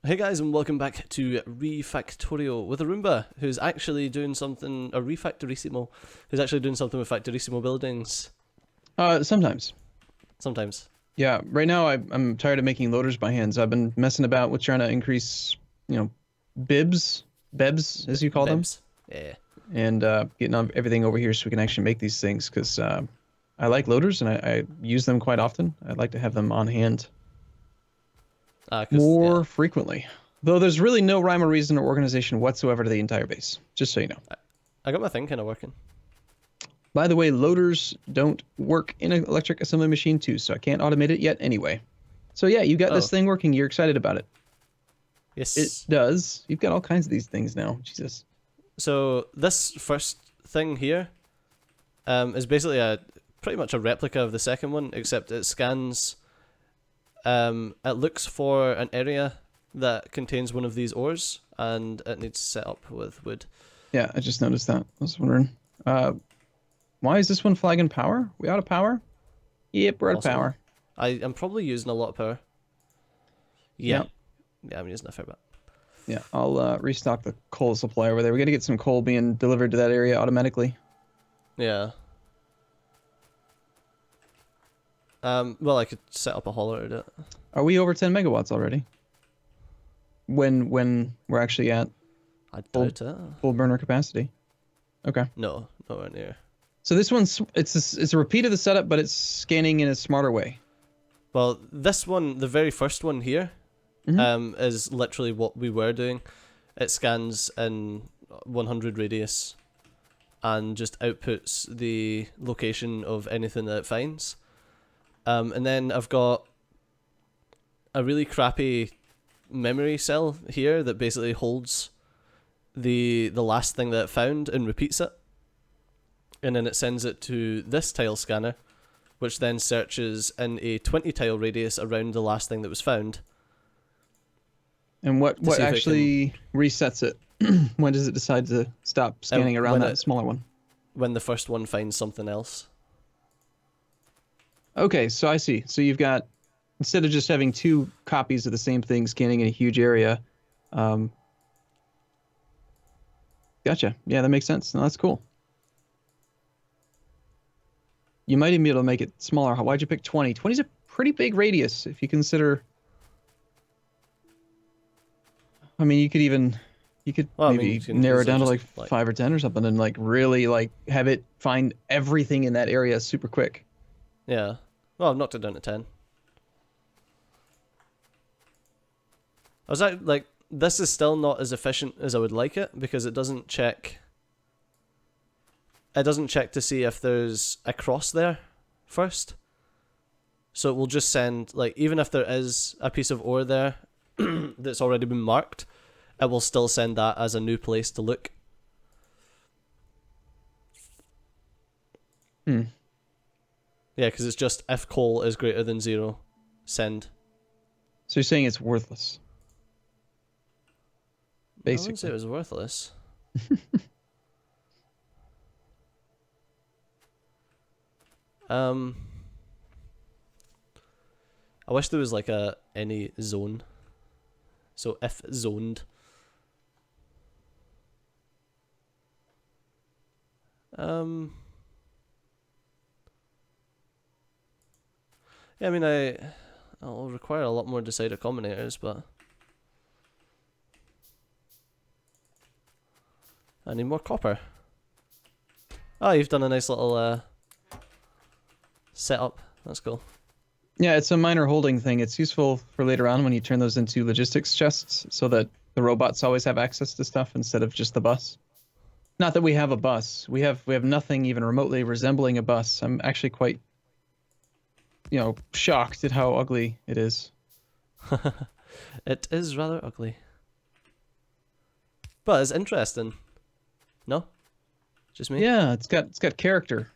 Hey guys, and welcome back to ReFactorio with Arumba, who's actually doing something, or ReFactorissimo, who's actually doing something with Factorissimo buildings. Sometimes. Sometimes. Yeah, right now I'm tired of making loaders by hands. I've been messing about with trying to increase, bibs, Bebs, as you call them, Bebs. Yeah. and getting everything over here so we can actually make these things, because I like loaders and I use them quite often. I'd like to have them on hand more frequently. Though there's really no rhyme or reason or organization whatsoever to the entire base, just so you know. I got my thing kind of working. By the way, loaders don't work in an electric assembly machine too, so I can't automate it yet anyway. So yeah, you got this thing working. You're excited about it. Yes. It does. You've got all kinds of these things now. Jesus. So this first thing here is basically pretty much a replica of the second one, except it scans. It looks for an area that contains one of these ores, and it needs set up with wood. Yeah, I just noticed that. I was wondering. Why is this one flagging power? We out of power? Yep, we're out of power. I'm probably using a lot of power. Yeah. Yeah, I'm using a fair bit. Yeah, I'll restock the coal supply over there. We got to get some coal being delivered to that area automatically. Yeah. Well, I could set up a hauler to do it. Are we over 10 megawatts already? When we're actually at I doubt it. Full burner capacity? Okay. No, nowhere near. So this one's it's a repeat of the setup, but it's scanning in a smarter way. Well, this one, the very first one here, is literally what we were doing. It scans in 100 radius and just outputs the location of anything that it finds. And then I've got a really crappy memory cell here that basically holds the last thing that it found and repeats it. And then it sends it to this tile scanner, which then searches in a 20 tile radius around the last thing that was found. And what actually resets it? When does it decide to stop scanning around that smaller one? When the first one finds something else. Okay, so I see. So you've got, instead of just having two copies of the same thing scanning in a huge area, gotcha. Yeah, that makes sense. No, that's cool. You might even be able to make it smaller. Why'd you pick 20? 20 is a pretty big radius if you consider. I mean, you could maybe narrow it down to like 5 or 10 or something, and like really like have it find everything in that area super quick. Yeah. Well, I've knocked it down to 10. I was like, this is still not as efficient as I would like it, because it doesn't check. It doesn't check to see if there's a cross there first. So it will just send, like, even if there is a piece of ore there that's already been marked, it will still send that as a new place to look. Yeah, because it's just if coal is greater than 0, send. So you're saying it's worthless? Basically. I wouldn't say it was worthless. I wish there was like any zone. So if zoned. Yeah, I mean, I'll require a lot more decider combinators, but I need more copper. Oh, you've done a nice little setup. That's cool. Yeah, it's a minor holding thing. It's useful for later on when you turn those into logistics chests, so that the robots always have access to stuff instead of just the bus. Not that we have a bus. We have nothing even remotely resembling a bus. I'm actually quite, shocked at how ugly it is. It is rather ugly, but it's interesting. No, just me. Yeah, it's got character.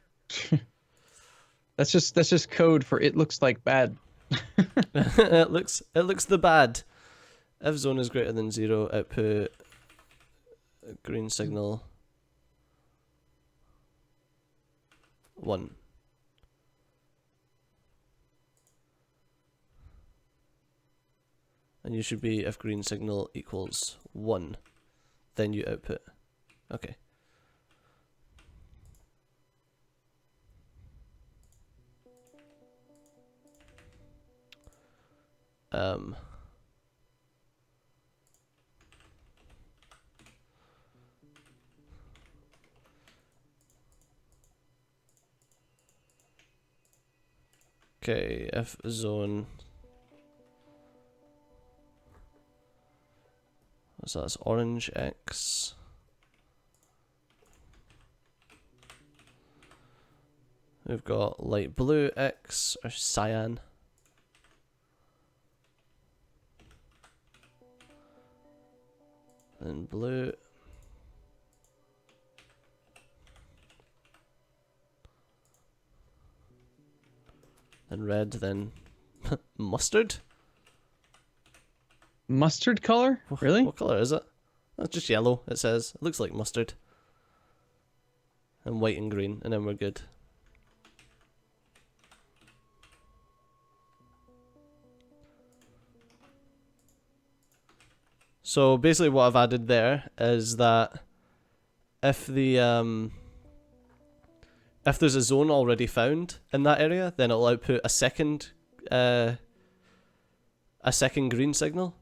That's just code for it looks like bad. it looks the bad. If zone is greater than 0, output green signal 1. And you should be if green signal equals 1. Then you output. Okay. Okay, if zone, what's that? It's orange X. We've got light blue X or cyan. And blue. And red, then mustard? Mustard color? Really? What color is it? That's just yellow, it says. It looks like mustard. And white and green, and then we're good. So basically what I've added there is that if there's a zone already found in that area, then it'll output a second green signal.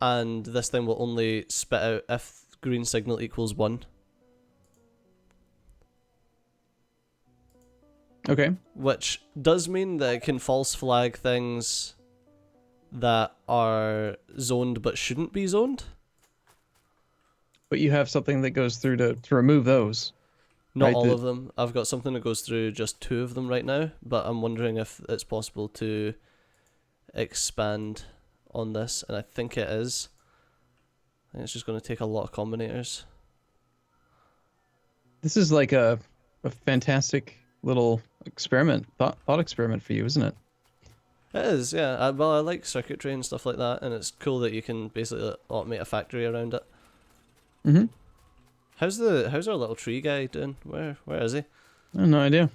And this thing will only spit out if green signal equals 1. Okay. Which does mean that it can false flag things that are zoned but shouldn't be zoned. But you have something that goes through to remove those. Not right, all of them. I've got something that goes through just 2 of them right now, but I'm wondering if it's possible to expand on this, and I think it is. I think it's just going to take a lot of combinators. This is like a fantastic little experiment, thought experiment for you, isn't it? It is, yeah. Well, I like circuitry and stuff like that, and it's cool that you can basically automate a factory around it. Mm-hmm. How's our little tree guy doing? Where is he? I have no idea.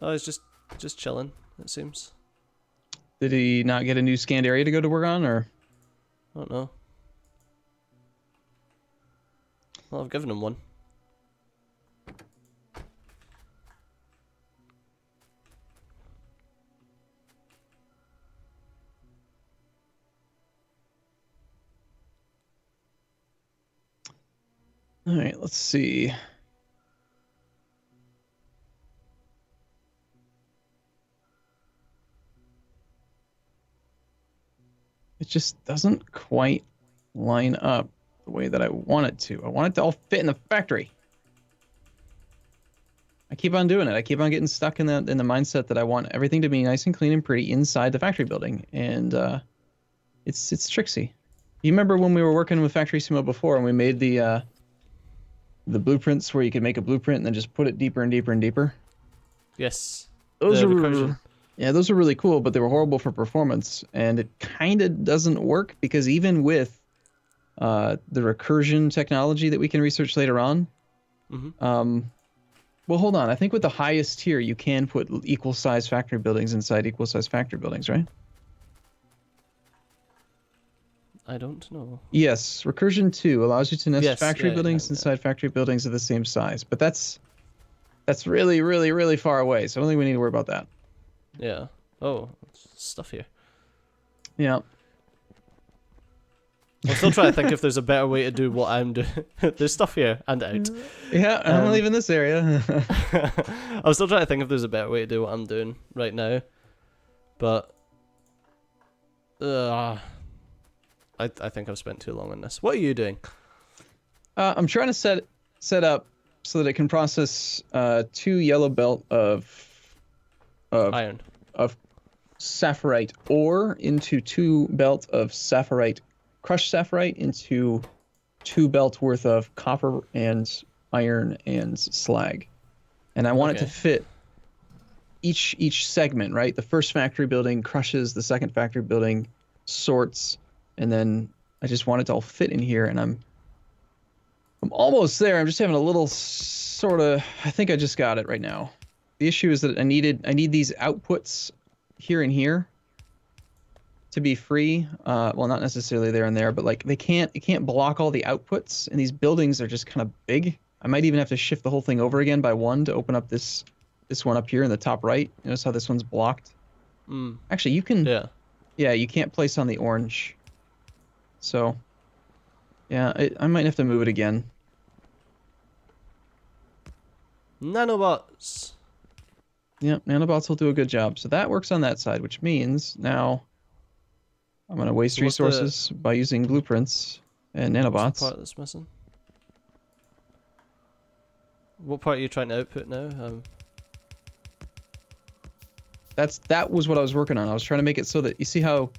Oh, he's just chilling, it seems. Did he not get a new scanned area to go to work on, or? I don't know. Well, I've given him one. All right, let's see. It just doesn't quite line up the way that I want it to. I want it to all fit in the factory. I keep on doing it. I keep on getting stuck in the mindset that I want everything to be nice and clean and pretty inside the factory building, and it's tricksy. You remember when we were working with Factorissimo before, and we made the blueprints where you could make a blueprint and then just put it deeper and deeper and deeper? Yes. Those are really cool, but they were horrible for performance, and it kind of doesn't work because even with the recursion technology that we can research later on, well, hold on. I think with the highest tier, you can put equal size factory buildings inside equal size factory buildings, right? I don't know. Yes, recursion 2 allows you to nest factory buildings inside factory buildings of the same size, but that's really, really, really far away, so I don't think we need to worry about that. Yeah. Oh, stuff here. Yeah. I'm still trying to think if there's a better way to do what I'm doing. There's stuff here and out. Yeah, I'm leaving this area. I'm still trying to think if there's a better way to do what I'm doing right now. But I think I've spent too long on this. What are you doing? I'm trying to set up so that it can process 2 yellow belt of iron. Of sapphirite ore into 2 belt of sapphirite, crushed sapphirite into 2 belt worth of copper and iron and slag. And I want it to fit each segment, right? The first factory building crushes, the second factory building sorts, and then I just want it to all fit in here, and I'm almost there. I'm just having a little sort of, I think I just got it right now. The issue is that I need these outputs here and here to be free. Well, not necessarily there and there, but like it can't block all the outputs, and these buildings are just kind of big. I might even have to shift the whole thing over again by one to open up this one up here in the top right. Notice how this one's blocked? Actually, you can... Yeah, you can't place on the orange. So, yeah, I might have to move it again. Nanobots. Yeah, nanobots will do a good job. So that works on that side, which means now I'm going to waste resources by using blueprints and nanobots. What's the part that's missing? What part are you trying to output now? That was what I was working on. I was trying to make it so that you see how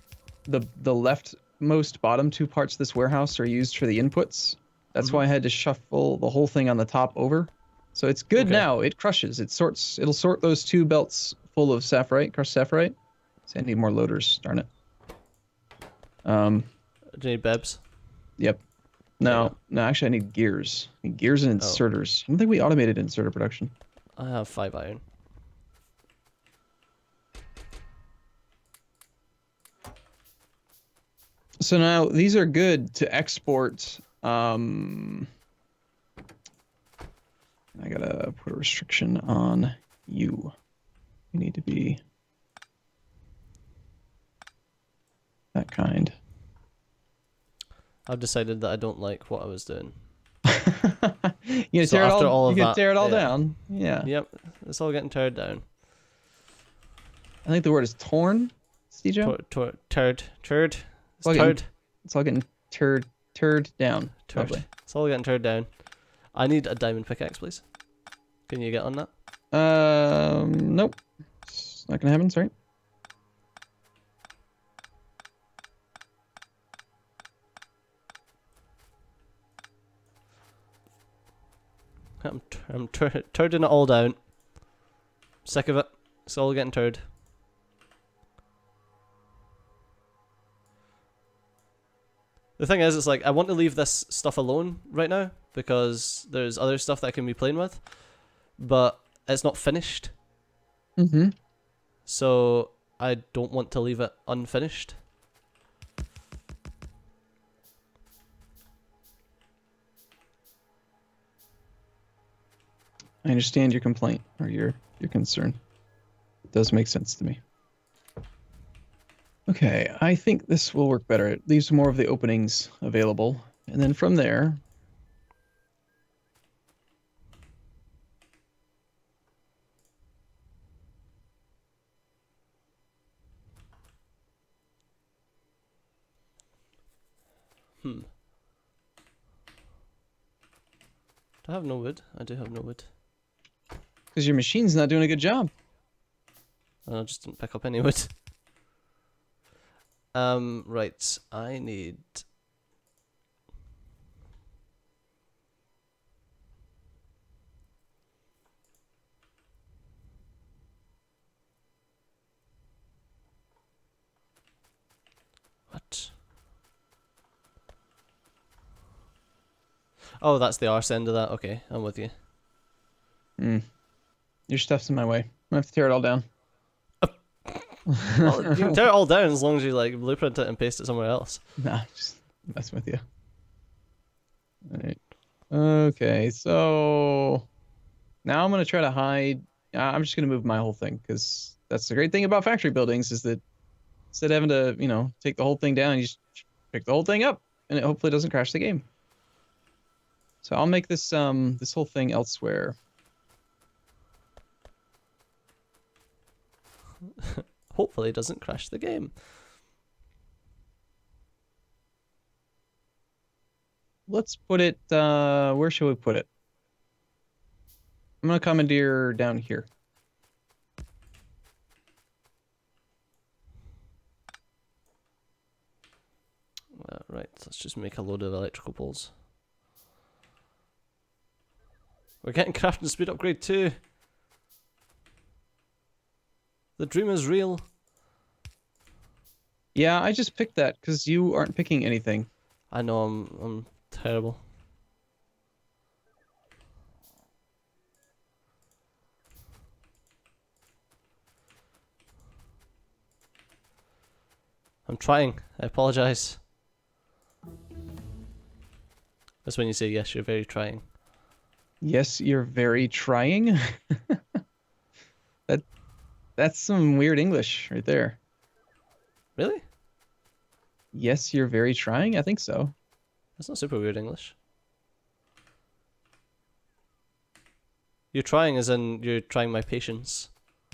the leftmost bottom two parts of this warehouse are used for the inputs. That's why I had to shuffle the whole thing on the top over. So it's good now. It crushes. It'll sort those two belts full of sapphirite, crushed sapphirite. So I need more loaders. Darn it. Do you need Bebs? Yep. No, actually I need gears. I need gears and inserters. I don't think we automated inserter production. I have 5 iron. So now these are good to export. I gotta put a restriction on you. You need to be that kind. I've decided that I don't like what I was doing. You tear it all down. Yeah. Yep. It's all getting teared down. I think the word is torn, Stejo? Turd. It's all getting turd down. Turd. It's all getting turned down. I need a diamond pickaxe, please. Can you get on that? Nope. It's not gonna happen, sorry. I'm turding it all down. Sick of it. It's all getting turd. The thing is, it's like, I want to leave this stuff alone right now, because there's other stuff that I can be playing with, but it's not finished. So, I don't want to leave it unfinished. I understand your complaint, or your concern. It does make sense to me. Okay, I think this will work better. It leaves more of the openings available. And then from there... Do I have no wood? I do have no wood. Because your machine's not doing a good job. I just didn't pick up any wood. Right, I need... What? Oh, that's the arse end of that. Okay, I'm with you. Your stuff's in my way. I'm gonna have to tear it all down. Well, you can tear it all down as long as you like blueprint it and paste it somewhere else. Nah, just messing with you. Alright. Okay, so now I'm gonna try to hide. I'm just gonna move my whole thing, because that's the great thing about factory buildings, is that instead of having to, you know, take the whole thing down, you just pick the whole thing up, and it hopefully doesn't crash the game. So I'll make this this whole thing elsewhere. Hopefully it doesn't crash the game. Let's put it, where should we put it? I'm gonna commandeer down here. Right, let's just make a load of electrical poles. We're getting crafting speed upgrade too. The dream is real. Yeah, I just picked that because you aren't picking anything. I know, I'm terrible. I'm trying. I apologize. That's when you say yes, you're very trying. Yes, you're very trying. That's some weird English right there. Really? Yes, you're very trying? I think so. That's not super weird English. You're trying as in you're trying my patience.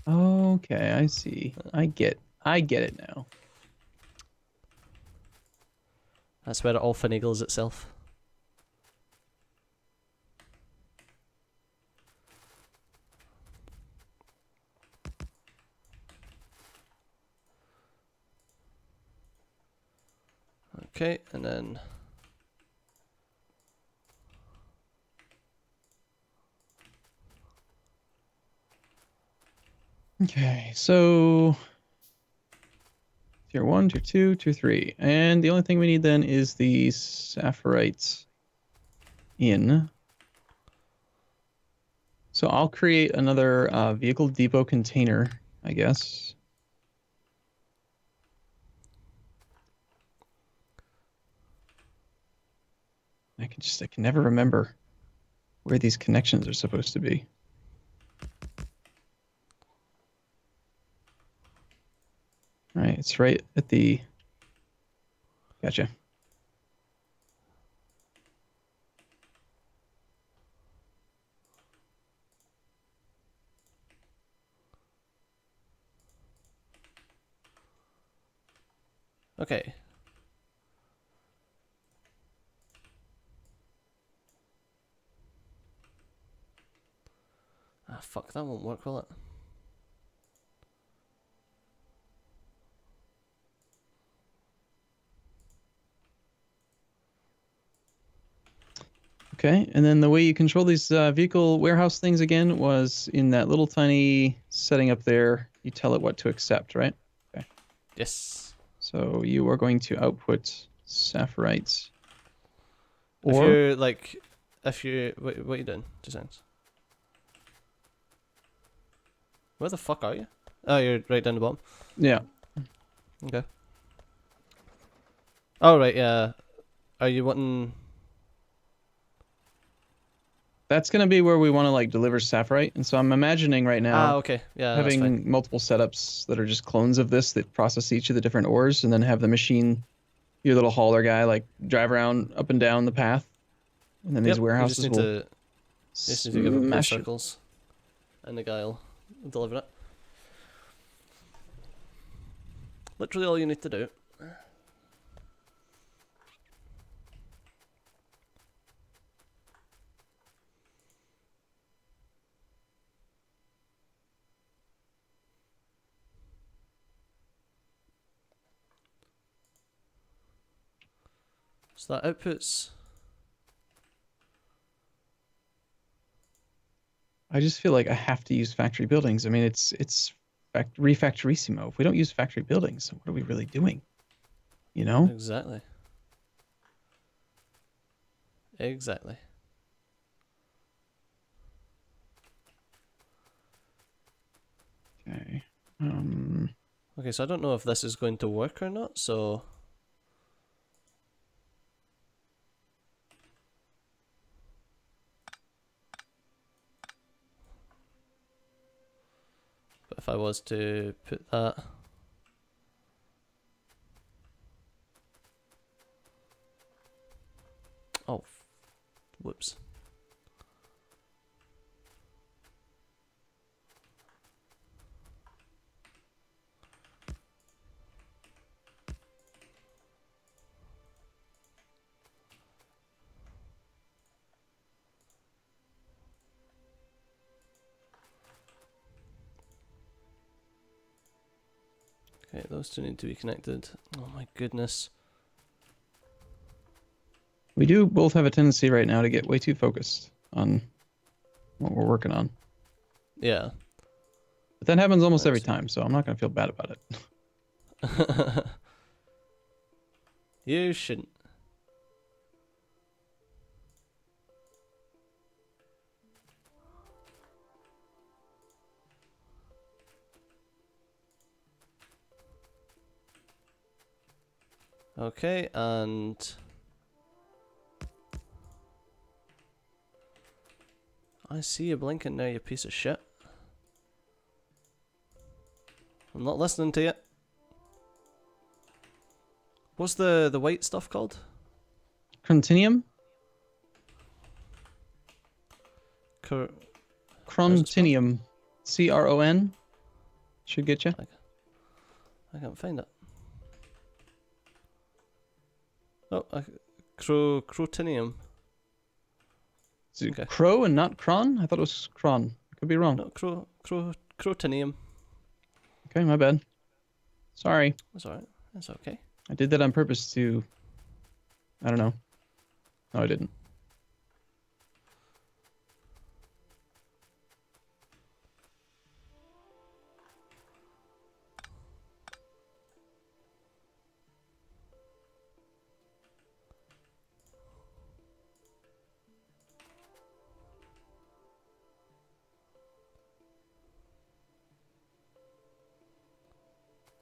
Okay, I see. I get it now. That's where it all finagles itself. Okay, and then Okay, so tier 1, tier 2, tier 3. And the only thing we need then is the sapphites in. So I'll create another vehicle depot container, I guess. I can never remember where these connections are supposed to be. All right, it's right at the... Gotcha. okay. Ah, fuck, that won't work, will it? Okay, and then the way you control these vehicle warehouse things again was in that little tiny setting up there. You tell it what to accept, right? Okay. Yes. So you are going to output sapphirites. If Or you're like, what are you doing? 2 seconds. Where the fuck are you? Oh, you're right down the bottom. yeah, Okay. Oh right, yeah. Are you wanting? that's gonna be where we want to like deliver sapphirite. And so I'm imagining right Ah, now okay. Yeah, that's fine. having multiple setups that are just clones of this that process each of the different ores, and then have the machine, your little hauler guy, like drive around up and down the path, and then these Yep. You just warehouses need will to. You just need to give it blue smash it. circles, and the guy'll deliver it. Literally all you need to do. So that outputs. I just feel like I have to use factory buildings. I mean, it's ReFactorissimo. If we don't use factory buildings, what are we really doing? You know? Exactly. Exactly. Okay. Okay, so I don't know if this is going to work or not, so... But if I was to put that... Oh, whoops. Okay, those two need to be connected. Oh my goodness. We do both have a tendency right now to get way too focused on what we're working on. Yeah. But that happens almost every time, so I'm not going to feel bad about it. You shouldn't. Okay, and I see you blinking now, you piece of shit. I'm not listening to you. What's the white stuff called? Chrontinium? Chrontinium. C-R-O-N. Should get you. I can't find it. Oh, Crotinium. Is it Okay. Crow and not Cron? I thought it was Cron. Could be wrong. No, Crotinium. Okay, my bad. Sorry. That's alright. That's okay. I did that on purpose to... I don't know. No, I didn't.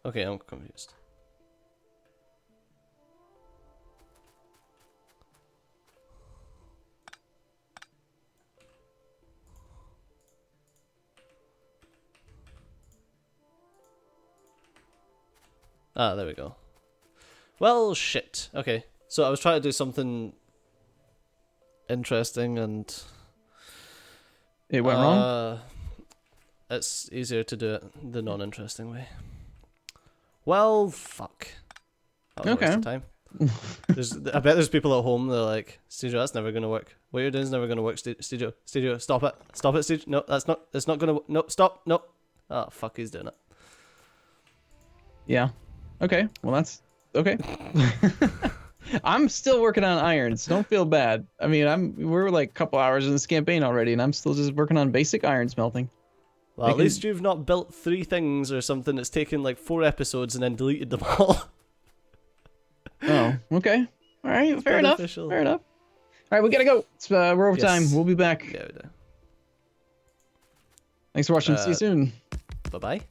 Okay, I'm confused. Ah, there we go. Well, shit. Okay, so I was trying to do something interesting and... It went wrong? It's easier to do it the non-interesting way. Well, fuck. That was a waste of time. I bet there's people at home that are like, Studio, that's never gonna work. What you're doing is never gonna work, Studio. Studio, stop it. Stop it, Studio. No, it's not gonna, no, stop, no. Oh, fuck, he's doing it. Yeah. Okay, well that's, okay. I'm still working on irons, don't feel bad. I mean, we're like a couple hours in this campaign already, and I'm still just working on basic iron smelting. Well, at least you've not built 3 things or something that's taken like 4 episodes and then deleted them all. Oh, okay. All right, fair enough. Fair enough. All right, we gotta go. It's, we're over time. We'll be back. Yeah, we do. Thanks for watching. See you soon. Bye-bye.